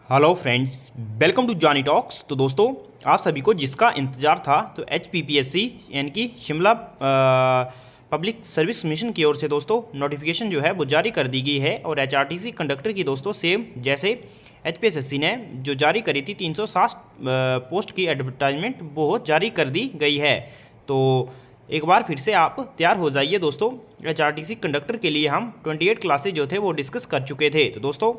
Hello friends, welcome to Johnny talks. तो दोस्तों, आप सभी को जिसका इंतज़ार था, तो HPPSC यानी कि शिमला पब्लिक सर्विस कमीशन की ओर से दोस्तों नोटिफिकेशन जो है वो जारी कर दी गई है। और HRTC कंडक्टर की दोस्तों सेम जैसे HPSSC ने जो जारी करी थी 360 पोस्ट की एडवर्टाइजमेंट वो जारी कर दी गई है। तो एक बार फिर से आप तैयार हो जाइए दोस्तों। HRTC कंडक्टर के लिए हम 28 क्लासेज जो थे वो डिस्कस कर चुके थे। तो दोस्तों,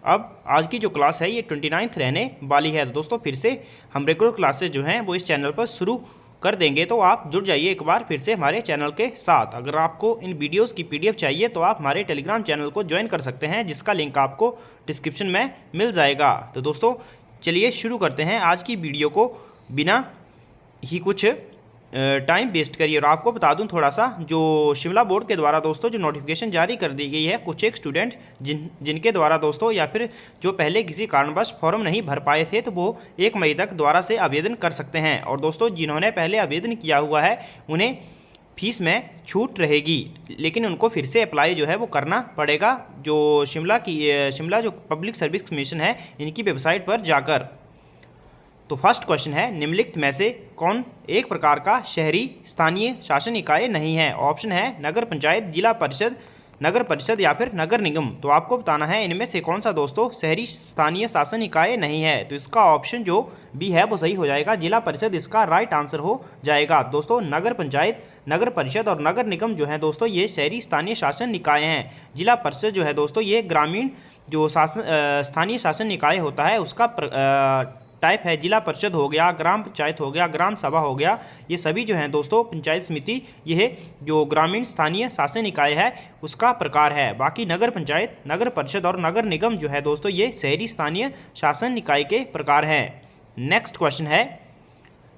अब आज की जो क्लास है ये 29th रहने वाली है। तो दोस्तों, फिर से हम रेगुलर क्लासेज जो हैं वो इस चैनल पर शुरू कर देंगे, तो आप जुड़ जाइए एक बार फिर से हमारे चैनल के साथ। अगर आपको इन वीडियोस की PDF चाहिए तो आप हमारे टेलीग्राम चैनल को ज्वाइन कर सकते हैं, जिसका लिंक आपको डिस्क्रिप्शन में मिल जाएगा। तो दोस्तों, चलिए शुरू करते हैं आज की वीडियो को बिना ही कुछ टाइम वेस्ट करिए। और आपको बता दूं थोड़ा सा, जो शिमला बोर्ड के द्वारा दोस्तों जो नोटिफिकेशन जारी कर दी गई है, कुछ एक स्टूडेंट जिनके द्वारा दोस्तों या फिर जो पहले किसी कारणवश फॉर्म नहीं भर पाए थे, तो वो 1 मई तक दोबारा से आवेदन कर सकते हैं। और दोस्तों, जिन्होंने पहले आवेदन किया हुआ है उन्हें फीस में छूट रहेगी, लेकिन उनको फिर से अप्लाई जो है वो करना पड़ेगा, जो शिमला जो पब्लिक सर्विस कमीशन है इनकी वेबसाइट पर जाकर। तो फर्स्ट क्वेश्चन है, निम्नलिखित में से कौन एक प्रकार का शहरी स्थानीय शासन इकाई नहीं है? ऑप्शन है नगर पंचायत, जिला परिषद, नगर परिषद या फिर नगर निगम। तो आपको बताना है इनमें से कौन सा दोस्तों शहरी स्थानीय शासन इकाई नहीं है। तो इसका ऑप्शन जो बी है वो सही हो जाएगा, जिला परिषद इसका राइट आंसर हो जाएगा। दोस्तों, नगर पंचायत, नगर परिषद और नगर निगम जो है दोस्तों ये शहरी स्थानीय शासन निकाय हैं। जिला परिषद जो है दोस्तों ये ग्रामीण जो स्थानीय शासन निकाय होता है उसका टाइप है। जिला परिषद हो गया, ग्राम पंचायत हो गया, ग्राम सभा हो गया, ये सभी जो हैं दोस्तों पंचायत समिति, यह जो ग्रामीण स्थानीय शासन इकाई है उसका प्रकार है। बाकी नगर पंचायत, नगर परिषद और नगर निगम जो है दोस्तों ये शहरी स्थानीय शासन इकाई के प्रकार हैं। नेक्स्ट क्वेश्चन है,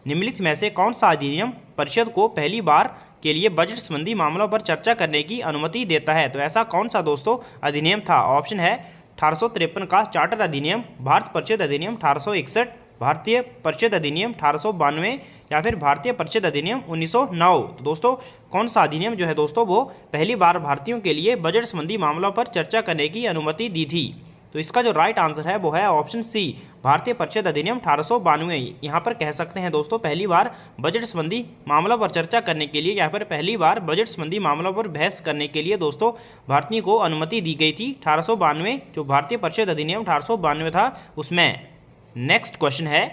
निम्नलिखित में से कौन सा अधिनियम परिषद को पहली बार के लिए बजट संबंधी मामलों पर चर्चा करने की अनुमति देता है? तो ऐसा कौन सा दोस्तों अधिनियम था? ऑप्शन है 1853 का चार्टर अधिनियम, भारत परिषद अधिनियम 1861, भारतीय परिषद अधिनियम 1892 या फिर भारतीय परिषद अधिनियम 1909। तो दोस्तों, कौन सा अधिनियम जो है दोस्तों वो पहली बार भारतीयों के लिए बजट संबंधी मामलों पर चर्चा करने की अनुमति दी थी? तो इसका जो राइट आंसर है वो है ऑप्शन सी, भारतीय परिषद अधिनियम 1892। यहाँ पर कह सकते हैं दोस्तों पहली बार बजट संबंधी मामलों पर चर्चा करने के लिए या फिर पहली बार बजट संबंधी मामलों पर बहस करने के लिए दोस्तों भारतीय को अनुमति दी गई थी 1892, जो भारतीय परिषद अधिनियम 1892 था उसमें। नेक्स्ट क्वेश्चन है,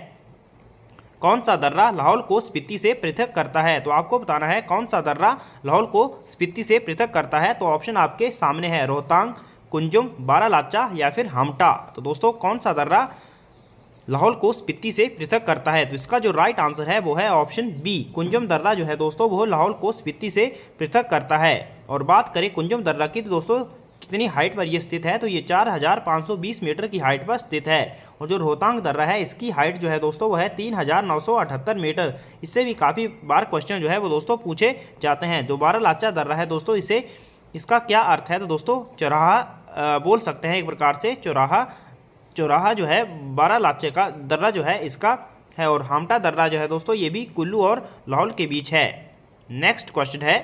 कौन सा दर्रा लाहौल को स्पीति से पृथक करता है? तो आपको बताना है कौन सा दर्रा लाहौल को स्पीति से पृथक करता है। तो ऑप्शन आपके सामने है, रोहतांग, कुंजुम, बारालाचा या फिर हमटा। तो दोस्तों, कौन सा दर्रा लाहौल को स्पीति से पृथक करता है? तो इसका जो राइट आंसर है वो है ऑप्शन बी, कुंजुम दर्रा जो है दोस्तों वो लाहौल को स्पीति से पृथक करता है। और बात करें कुंजुम दर्रा की, तो दोस्तों कितनी हाइट पर ये स्थित है? तो ये 4520 मीटर की हाइट पर स्थित है। और जो रोहतांग दर्रा है इसकी हाइट जो है दोस्तों वो है 3978 मीटर। इससे भी काफ़ी बार क्वेश्चन जो है वो दोस्तों पूछे जाते हैं। जो बारालाचा दर्रा है दोस्तों इसका क्या अर्थ है? तो दोस्तों चौराहा बोल सकते हैं एक प्रकार से, चौराहा जो है बारालाचे का दर्रा जो है इसका है। और हामटा दर्रा जो है दोस्तों ये भी कुल्लू और लाहौल के बीच है। नेक्स्ट क्वेश्चन है,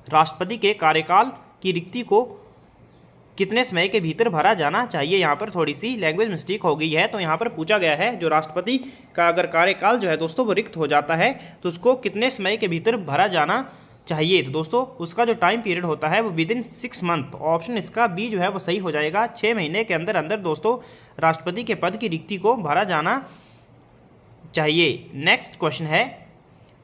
राष्ट्रपति के कार्यकाल की रिक्ति को कितने समय के भीतर भरा जाना चाहिए? यहाँ पर थोड़ी सी लैंग्वेज मिस्टेक हो गई है। तो यहाँ पर पूछा गया है जो राष्ट्रपति का अगर कार्यकाल जो है दोस्तों वो रिक्त हो जाता है तो उसको कितने समय के भीतर भरा जाना चाहिए? तो दोस्तों उसका जो टाइम पीरियड होता है वो विदिन 6 मंथ। ऑप्शन इसका बी जो है वो सही हो जाएगा, 6 महीने के अंदर अंदर दोस्तों राष्ट्रपति के पद की रिक्ति को भरा जाना चाहिए। नेक्स्ट क्वेश्चन है,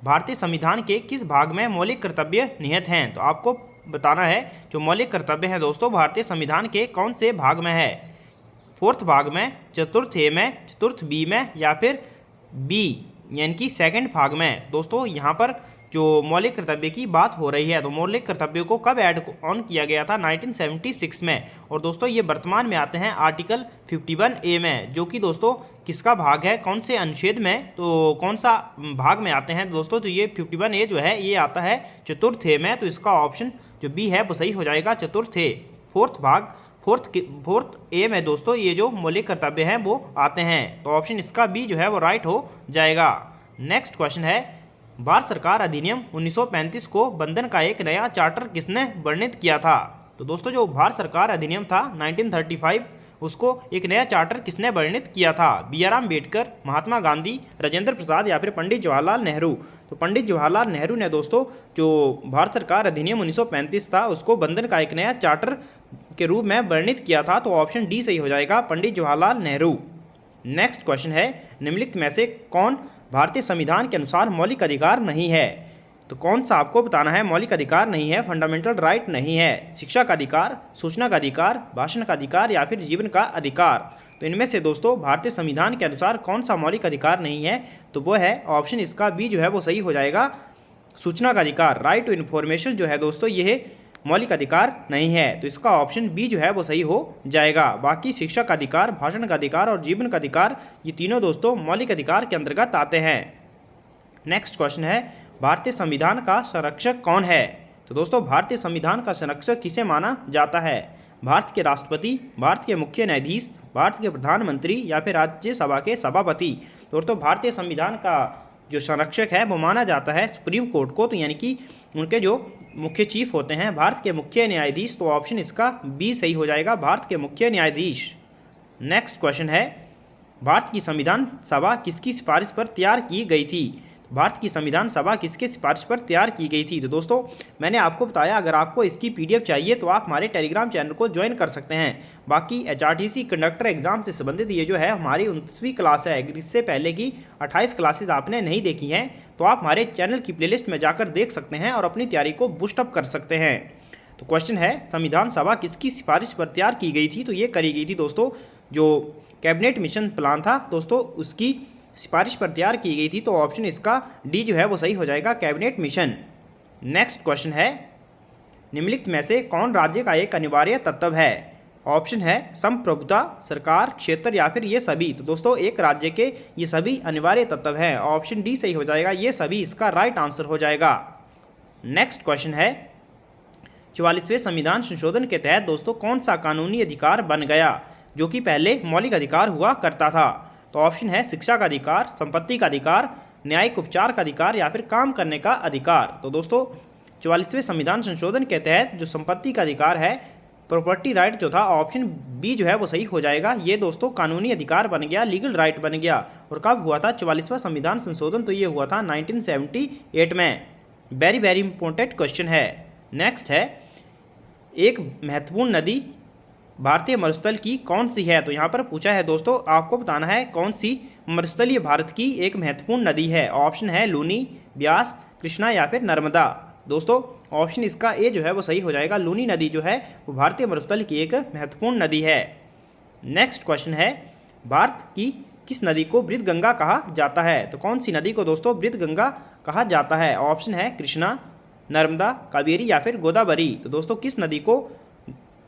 भारतीय संविधान के किस भाग में मौलिक कर्तव्य निहित हैं? तो आपको बताना है जो मौलिक कर्तव्य है दोस्तों भारतीय संविधान के कौन से भाग में है? 4th भाग में, चतुर्थ ए में, चतुर्थ बी में या फिर बी यानी कि 2nd भाग में? दोस्तों यहाँ पर जो मौलिक कर्तव्य की बात हो रही है, तो मौलिक कर्तव्यों को कब ऐड ऑन किया गया था? 1976 में। और दोस्तों ये वर्तमान में आते हैं आर्टिकल 51A में, जो कि दोस्तों किसका भाग है, कौन से अनुच्छेद में, तो कौन सा भाग में आते हैं दोस्तों? तो ये 51A जो है ये आता है चतुर्थ ए में। तो इसका ऑप्शन जो बी है वो सही हो जाएगा, चतुर्थ ए। 4th भाग, 4th ए में दोस्तों ये जो मौलिक कर्तव्य हैं वो आते हैं। तो ऑप्शन इसका बी जो है वो राइट हो जाएगा। नेक्स्ट क्वेश्चन है, भारत सरकार अधिनियम 1935 को बंधन का एक नया चार्टर किसने वर्णित किया था? तो दोस्तों जो भारत सरकार अधिनियम था 1935 उसको एक नया चार्टर किसने वर्णित किया था? बी आर अम्बेडकर, महात्मा गांधी, राजेंद्र प्रसाद या फिर पंडित जवाहरलाल नेहरू? तो पंडित जवाहरलाल नेहरू ने दोस्तों जो भारत सरकार अधिनियम 1935 था उसको बंधन का एक नया चार्टर के रूप में वर्णित किया था। तो ऑप्शन डी सही हो जाएगा, पंडित जवाहरलाल नेहरू। नेक्स्ट क्वेश्चन है, निम्नलिखित में से कौन भारतीय संविधान के अनुसार मौलिक अधिकार नहीं है? तो कौन सा आपको बताना है मौलिक अधिकार नहीं है, फंडामेंटल राइट नहीं है? शिक्षा का अधिकार, सूचना का अधिकार, भाषण का अधिकार या फिर जीवन का अधिकार? तो इनमें से दोस्तों भारतीय संविधान के अनुसार कौन सा मौलिक अधिकार नहीं है? तो वो है ऑप्शन इसका बी जो है वो सही हो जाएगा, सूचना का अधिकार। राइट टू इन्फॉर्मेशन जो है दोस्तों ये मौलिक अधिकार नहीं है। तो इसका ऑप्शन बी जो है वो सही हो जाएगा। बाकी शिक्षा का अधिकार, भाषण का अधिकार और जीवन का अधिकार ये तीनों दोस्तों मौलिक अधिकार के अंतर्गत आते हैं। नेक्स्ट क्वेश्चन है, भारतीय संविधान का संरक्षक कौन है? तो दोस्तों भारतीय संविधान का संरक्षक किसे माना जाता है? भारत के राष्ट्रपति, भारत के मुख्य न्यायाधीश, भारत के प्रधानमंत्री या फिर राज्यसभा के सभापति? दोस्तों भारतीय संविधान का जो संरक्षक है वो माना जाता है सुप्रीम कोर्ट को, तो यानी कि उनके जो मुख्य चीफ होते हैं भारत के मुख्य न्यायाधीश। तो ऑप्शन इसका बी सही हो जाएगा, भारत के मुख्य न्यायाधीश। नेक्स्ट क्वेश्चन है, भारत की संविधान सभा किसकी सिफारिश पर तैयार की गई थी? भारत की संविधान सभा किसके सिफारिश पर तैयार की गई थी? तो दोस्तों मैंने आपको बताया, अगर आपको इसकी पीडीएफ चाहिए तो आप हमारे टेलीग्राम चैनल को ज्वाइन कर सकते हैं। बाकी एचआरटीसी कंडक्टर एग्जाम से संबंधित ये जो है हमारी 29वीं क्लास है, इससे पहले की 28 क्लासेज आपने नहीं देखी हैं तो आप हमारे चैनल की प्लेलिस्ट में जाकर देख सकते हैं और अपनी तैयारी को बूस्टअप कर सकते हैं। तो क्वेश्चन है, संविधान सभा किसकी सिफारिश पर तैयार की गई थी? तो ये करी गई थी दोस्तों जो कैबिनेट मिशन प्लान था दोस्तों उसकी सिफारिश पर तैयार की गई थी। तो ऑप्शन इसका डी जो है वो सही हो जाएगा, कैबिनेट मिशन। नेक्स्ट क्वेश्चन है, निम्नलिखित में से कौन राज्य का एक अनिवार्य तत्व है? ऑप्शन है संप्रभुता, सरकार, क्षेत्र या फिर ये सभी? तो दोस्तों एक राज्य के ये सभी अनिवार्य तत्व हैं। ऑप्शन डी सही हो जाएगा, ये सभी इसका राइट आंसर हो जाएगा। नेक्स्ट क्वेश्चन है, 44वें संविधान संशोधन के तहत दोस्तों कौन सा कानूनी अधिकार बन गया जो कि पहले मौलिक अधिकार हुआ करता था? तो ऑप्शन है शिक्षा का अधिकार, संपत्ति का अधिकार, न्यायिक उपचार का अधिकार या फिर काम करने का अधिकार? तो दोस्तों 44वें संविधान संशोधन के तहत जो संपत्ति का अधिकार है, प्रॉपर्टी राइट जो था, ऑप्शन बी जो है वो सही हो जाएगा। ये दोस्तों कानूनी अधिकार बन गया, लीगल राइट बन गया। और कब हुआ था 44वां संविधान संशोधन? तो ये हुआ था 1978 में। वेरी वेरी इंपॉर्टेंट क्वेश्चन है। नेक्स्ट है, एक महत्वपूर्ण नदी भारतीय मरुस्थल की कौन सी है? तो यहाँ पर पूछा है दोस्तों आपको बताना है कौन सी मरुस्थलीय भारत की एक महत्वपूर्ण नदी है। ऑप्शन है लूनी, ब्यास, कृष्णा या फिर नर्मदा? दोस्तों ऑप्शन इसका ए जो है वो सही हो जाएगा, लूनी नदी जो है वो भारतीय मरुस्थल की एक महत्वपूर्ण नदी है। नेक्स्ट क्वेश्चन है, भारत की किस नदी को वृद्ध गंगा कहा जाता है? तो कौन सी नदी को दोस्तों वृद्ध गंगा कहा जाता है? ऑप्शन है कृष्णा, नर्मदा, कावेरी या फिर गोदावरी? तो दोस्तों किस नदी को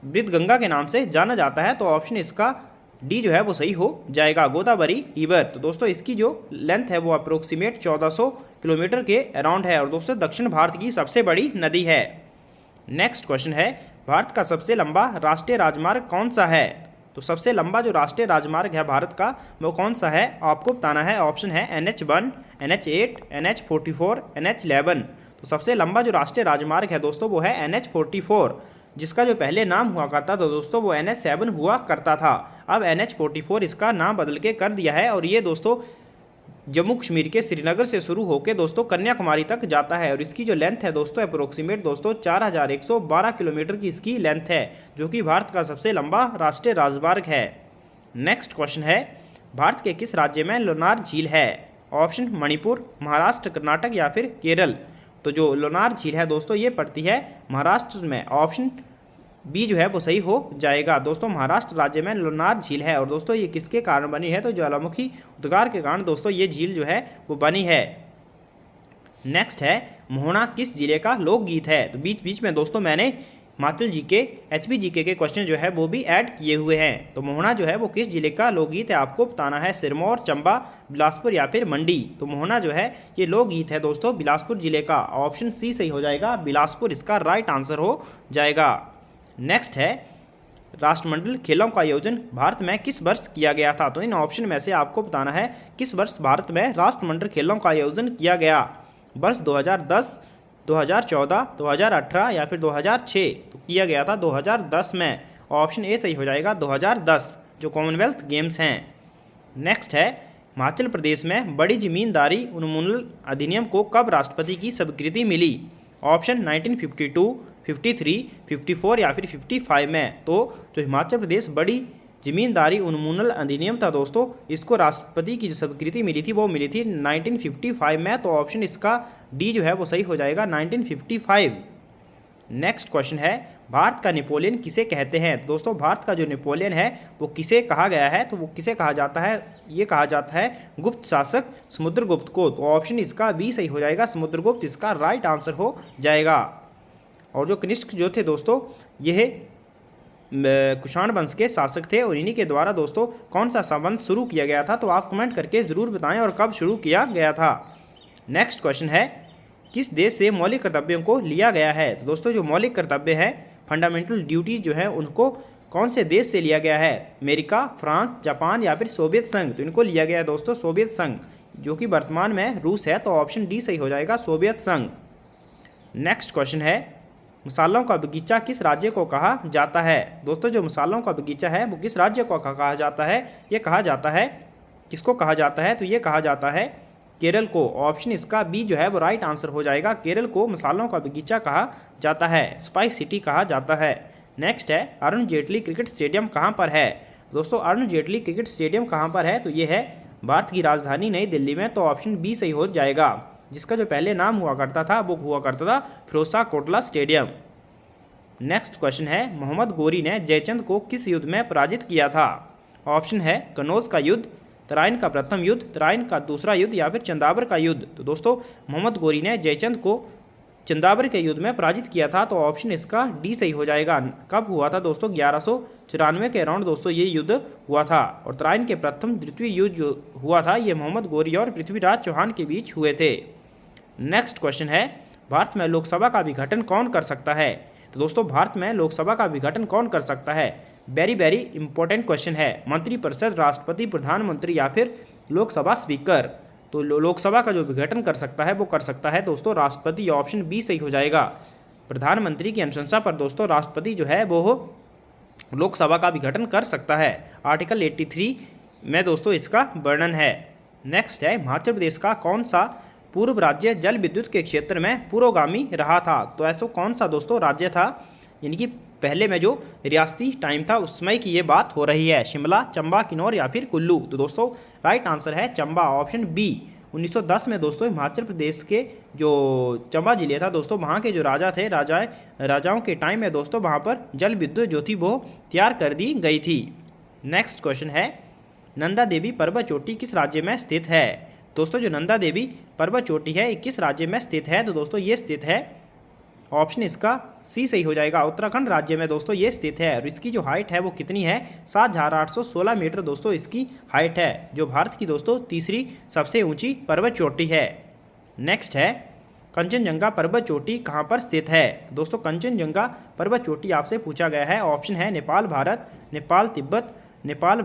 वृद्ध गंगा के नाम से जाना जाता है? तो ऑप्शन इसका डी जो है वो सही हो जाएगा, गोदावरी रिवर। तो दोस्तों इसकी जो लेंथ है वो अप्रोक्सीमेट 1400 किलोमीटर के अराउंड है और दोस्तों दक्षिण भारत की सबसे बड़ी नदी है। नेक्स्ट क्वेश्चन है, भारत का सबसे लंबा राष्ट्रीय राजमार्ग कौन सा है? तो सबसे लंबा जो राष्ट्रीय राजमार्ग है भारत का वो कौन सा है आपको बताना है। ऑप्शन है NH1, NH8, NH44, NH11। तो सबसे लंबा जो राष्ट्रीय राजमार्ग है दोस्तों वो है NH44, जिसका जो पहले नाम हुआ करता था दोस्तों वो NH7 हुआ करता था। अब NH44 इसका नाम बदल के कर दिया है और ये दोस्तों जम्मू कश्मीर के श्रीनगर से शुरू होकर दोस्तों कन्याकुमारी तक जाता है और इसकी जो लेंथ है दोस्तों अप्रोक्सीमेट दोस्तों 4112 किलोमीटर की इसकी लेंथ है, जो कि भारत का सबसे लंबा राष्ट्रीय राजमार्ग है। नेक्स्ट क्वेश्चन है, भारत के किस राज्य में लोनार झील है? ऑप्शन मणिपुर, महाराष्ट्र, कर्नाटक या फिर केरल? तो जो लोनार झील है दोस्तों ये पड़ती है महाराष्ट्र में। ऑप्शन बी जो है वो सही हो जाएगा। दोस्तों महाराष्ट्र राज्य में लोनार झील है और दोस्तों ये किसके कारण बनी है? तो ज्वालामुखी उद्गार के कारण दोस्तों ये झील जो है वो बनी है। नेक्स्ट है, मोहना किस जिले का लोकगीत है? तो बीच बीच में दोस्तों मैंने हिमाचल जीके, एचपी जीके के क्वेश्चन जो है वो भी ऐड किए हुए हैं। तो मोहना जो है वो किस जिले का लोकगीत है आपको बताना है, सिरमौर, चंबा, बिलासपुर या फिर मंडी? तो मोहना जो है ये लोकगीत है दोस्तों बिलासपुर जिले का। ऑप्शन सी सही हो जाएगा, बिलासपुर इसका राइट आंसर हो जाएगा। नेक्स्ट है, राष्ट्रमंडल खेलों का आयोजन भारत में किस वर्ष किया गया था? तो इन ऑप्शन में से आपको बताना है किस वर्ष भारत में राष्ट्रमंडल खेलों का आयोजन किया गया। वर्ष 2010, 2014, 2018 या फिर 2006? तो किया गया था 2010 में। ऑप्शन ए सही हो जाएगा, 2010। जो कॉमनवेल्थ गेम्स हैं। नेक्स्ट है हिमाचल प्रदेश में बड़ी जमींदारी उन्मूलन अधिनियम को कब राष्ट्रपति की स्वीकृति मिली? ऑप्शन 1952, 53, 54 या फिर 55 में। तो जो हिमाचल प्रदेश बड़ी जमींदारी उन्मूलन अधिनियम था दोस्तों, इसको राष्ट्रपति की जो स्वीकृति मिली थी वो मिली थी 1955 में। तो ऑप्शन इसका डी जो है वो सही हो जाएगा 1955। नेक्स्ट क्वेश्चन है भारत का नेपोलियन किसे कहते हैं? तो दोस्तों भारत का जो नेपोलियन है वो किसे कहा गया है? तो वो किसे कहा जाता है? ये कहा जाता है गुप्त शासक समुद्रगुप्त को। तो ऑप्शन इसका बी सही हो जाएगा, समुद्रगुप्त इसका राइट आंसर हो जाएगा। और जो कनिष्क जो थे दोस्तों, यह कुषाण वंश के शासक थे और इन्हीं के द्वारा दोस्तों कौन सा संबंध शुरू किया गया था? तो आप कमेंट करके ज़रूर बताएं और कब शुरू किया गया था। नेक्स्ट क्वेश्चन है किस देश से मौलिक कर्तव्यों को लिया गया है? तो दोस्तों जो मौलिक कर्तव्य है, फंडामेंटल ड्यूटीज जो है, उनको कौन से देश से लिया गया है? अमेरिका, फ्रांस, जापान या फिर सोवियत संघ? तो इनको लिया गया है दोस्तों सोवियत संघ, जो कि वर्तमान में रूस है। तो ऑप्शन डी सही हो जाएगा, सोवियत संघ। नेक्स्ट क्वेश्चन है मसालों का बगीचा किस राज्य को कहा जाता है? दोस्तों जो मसालों का बगीचा है वो किस राज्य को कहा जाता है? ये कहा जाता है, किसको कहा जाता है? तो ये कहा जाता है केरल को। ऑप्शन इसका बी जो है वो राइट आंसर हो जाएगा, केरल को मसालों का बगीचा कहा जाता है, स्पाइस सिटी कहा जाता है। नेक्स्ट है अरुण जेटली क्रिकेट स्टेडियम कहाँ पर है? दोस्तों अरुण जेटली क्रिकेट स्टेडियम कहाँ पर है? तो ये है भारत की राजधानी नई दिल्ली में। तो ऑप्शन बी सही हो जाएगा। जिसका जो पहले नाम हुआ करता था वो हुआ करता था Firoz Kotla stadium. Next question है मोहम्मद गोरी ने जयचंद को किस युद्ध में पराजित किया था? ऑप्शन है कनौज का युद्ध, तराइन का प्रथम युद्ध, तराइन का दूसरा युद्ध या फिर चंदावर का युद्ध। तो दोस्तों मोहम्मद गोरी ने जयचंद को चंदावर के युद्ध में पराजित किया था। तो ऑप्शन इसका डी सही हो जाएगा। कब हुआ था दोस्तों? 1194 के अराउंड दोस्तों ये युद्ध हुआ था। और तराइन के प्रथम द्वितीय युद्ध जो हुआ था ये मोहम्मद गोरी और पृथ्वीराज चौहान के बीच हुए थे। नेक्स्ट क्वेश्चन है भारत में लोकसभा का विघटन कौन कर सकता है? तो दोस्तों भारत में लोकसभा का विघटन कौन कर सकता है? वेरी वेरी इंपॉर्टेंट क्वेश्चन है। मंत्रिपरिषद, राष्ट्रपति, प्रधानमंत्री या फिर लोकसभा स्पीकर? तो लोकसभा का जो विघटन कर सकता है वो कर सकता है दोस्तों राष्ट्रपति। ऑप्शन बी सही हो जाएगा। प्रधानमंत्री की अनुशंसा पर दोस्तों राष्ट्रपति जो है वो लोकसभा का विघटन कर सकता है। आर्टिकल 83 में दोस्तों इसका वर्णन है। नेक्स्ट है हिमाचल प्रदेश का कौन सा पूर्व राज्य जल विद्युत के क्षेत्र में पुरोगामी रहा था? तो ऐसा कौन सा दोस्तों राज्य था? यानी कि पहले में जो रियासती टाइम था उस समय की ये बात हो रही है। शिमला, चंबा, किन्नौर या फिर कुल्लू? तो दोस्तों राइट आंसर है चंबा, ऑप्शन बी। 1910 में दोस्तों हिमाचल प्रदेश के जो चंबा जिले था दोस्तों, वहाँ के जो राजा थे, राजाओं के टाइम में दोस्तों वहाँ पर जल विद्युत जो थी वो तैयार कर दी गई थी। नेक्स्ट क्वेश्चन है नंदा देवी पर्वत चोटी किस राज्य में स्थित है? दोस्तों जो नंदा देवी पर्वत चोटी है किस राज्य में स्थित है? तो दोस्तों ये स्थित है, ऑप्शन इसका सी सही हो जाएगा, उत्तराखंड राज्य में दोस्तों ये स्थित है। और इसकी जो हाइट है वो कितनी है? 7,816 मीटर दोस्तों इसकी हाइट है, जो भारत की दोस्तों तीसरी सबसे ऊंची पर्वत चोटी है। नेक्स्ट है कंचनजंगा पर्वत चोटी कहाँ पर स्थित है? दोस्तों कंचनजंगा पर्वत चोटी आपसे पूछा गया है। ऑप्शन है नेपाल, भारत, नेपाल, तिब्बत, नेपाल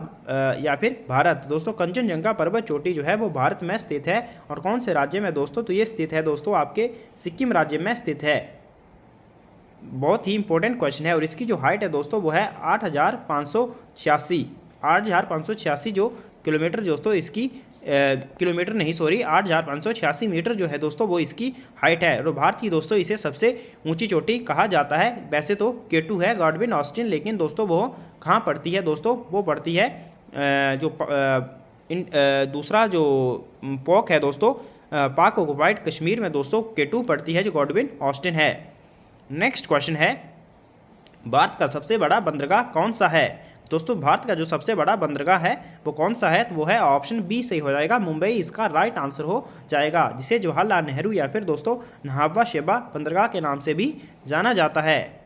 या फिर भारत। दोस्तों कंचनजंगा पर्वत चोटी जो है वो भारत में स्थित है। और कौन से राज्य में दोस्तों? तो ये स्थित है दोस्तों आपके सिक्किम राज्य में स्थित है। बहुत ही इंपॉर्टेंट क्वेश्चन है। और इसकी जो हाइट है दोस्तों वो है 8,586 जो किलोमीटर दोस्तों इसकी किलोमीटर नहीं सॉरी 8,586 मीटर जो है दोस्तों वो इसकी हाइट है। और भारत की दोस्तों इसे सबसे ऊंची चोटी कहा जाता है। वैसे तो K2 है, गॉडविन ऑस्टिन, लेकिन दोस्तों वो कहाँ पड़ती है दोस्तों? वो पड़ती है दूसरा जो पॉक है दोस्तों, पाक ऑक्युपाइड कश्मीर में दोस्तों K2 पड़ती है जो गॉडविन ऑस्टिन है। नेक्स्ट क्वेश्चन है भारत का सबसे बड़ा बंदरगाह कौन सा है? दोस्तों भारत का जो सबसे बड़ा बंदरगाह है वो कौन सा है? तो वो है ऑप्शन बी सही हो जाएगा, मुंबई इसका राइट आंसर हो जाएगा, जिसे जवाहरलाल नेहरू या फिर दोस्तों नहाबा शेबा बंदरगाह के नाम से भी जाना जाता है।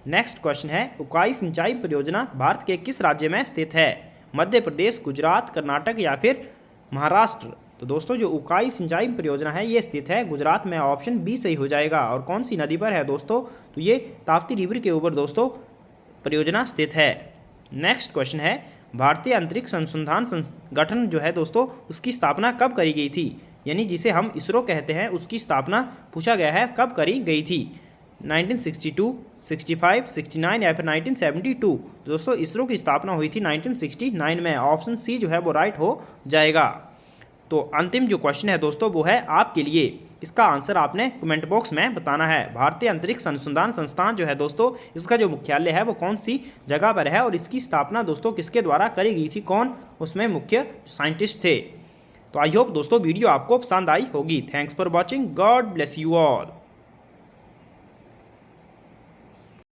नेक्स्ट क्वेश्चन है उकाई सिंचाई परियोजना भारत के किस राज्य में स्थित है? मध्य प्रदेश, गुजरात, कर्नाटक या फिर महाराष्ट्र? तो दोस्तों जो उकाई सिंचाई परियोजना है ये स्थित है गुजरात में, ऑप्शन बी सही हो जाएगा। और कौन सी नदी पर है दोस्तों? तो ये ताप्ती रिवर के ऊपर दोस्तों परियोजना स्थित है। नेक्स्ट क्वेश्चन है भारतीय अंतरिक्ष अनुसंधान संगठन जो है दोस्तों उसकी स्थापना कब करी गई थी? यानी जिसे हम इसरो कहते हैं उसकी स्थापना पूछा गया है कब करी गई थी? 1962, 65, 69 या फिर 1972? दोस्तों इसरो की स्थापना हुई थी 1969 में। ऑप्शन सी जो है वो राइट हो जाएगा। तो अंतिम जो क्वेश्चन है दोस्तों वो है आपके लिए, इसका आंसर आपने कमेंट बॉक्स में बताना है। भारतीय अंतरिक्ष अनुसंधान संस्थान जो है दोस्तों, इसका जो मुख्यालय है वो कौन सी जगह पर है और इसकी स्थापना दोस्तों किसके द्वारा करी गई थी, कौन उसमें मुख्य साइंटिस्ट थे? तो आई होप दोस्तों वीडियो आपको पसंद आई होगी। Thanks for watching, God bless you all.